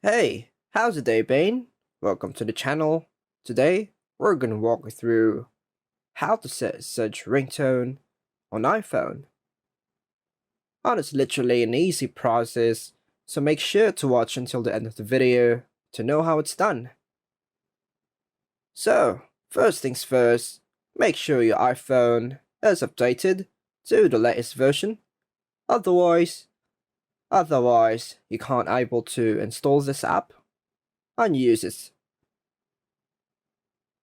Hey, how's the day been? Welcome to the channel. Today, we're gonna walk you through how to set Zedge ringtone on iPhone. And it's literally an easy process, so make sure to watch until the end of the video to know how it's done. So, first things first, make sure your iPhone is updated to the latest version. Otherwise, you can't able to install this app and use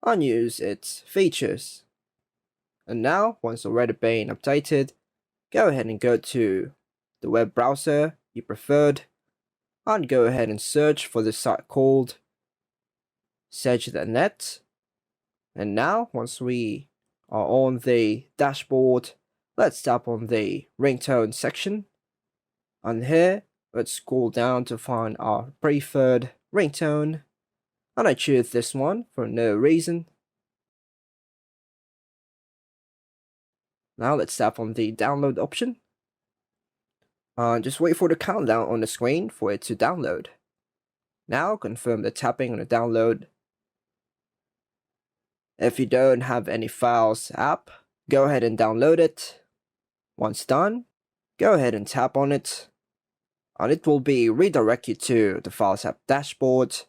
its features. And now, once already been updated, go ahead and go to the web browser you preferred and go ahead and search for the site called Zedge.net. And now, once we are on the dashboard, let's tap on the ringtone section. And here, let's scroll down to find our preferred ringtone. And I choose this one for no reason. Now let's tap on the download option. Just wait for the countdown on the screen for it to download. Now confirm the tapping on the download. If you don't have any files app, go ahead and download it. Once done, go ahead and tap on it. And it will be redirect you to the files app dashboard.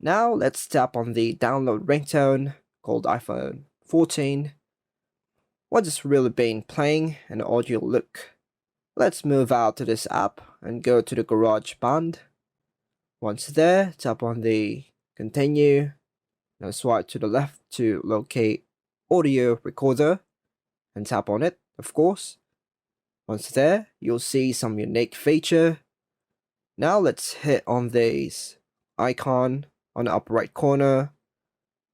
Now let's tap on the download ringtone called iPhone 14. What has really been playing and the audio look. Let's move out to this app and go to the GarageBand. Once there, tap on the continue. Now swipe to the left to locate audio recorder and tap on it, of course. Once there, you'll see some unique feature. Now let's hit on this icon on the upper right corner.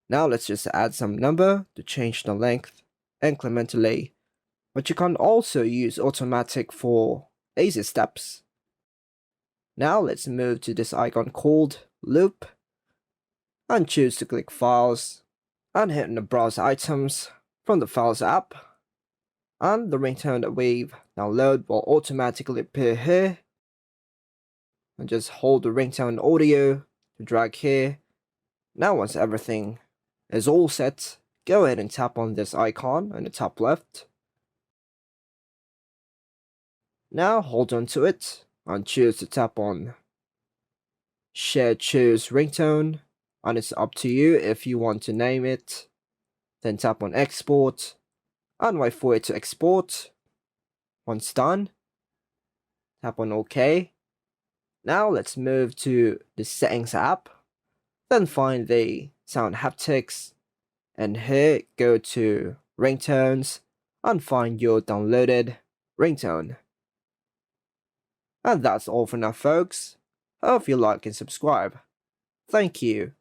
Now let's just add some number to change the length incrementally, but you can also use automatic for easy steps. Now let's move to this icon called loop and choose to click files and hit on the browse items from the files app, and the ringtone that we've downloaded will automatically appear here. And just hold the ringtone audio to drag here. Now once everything is all set, go ahead and tap on this icon in the top left. Now hold on to it and choose to tap on Share Choose Ringtone, and it's up to you if you want to name it. Then tap on Export and wait for it to export. Once done, tap on OK. Now let's move to the Settings app, then find the Sound Haptics, and here go to Ringtones and find your downloaded ringtone. And that's all for now, folks. Hope you like and subscribe. Thank you.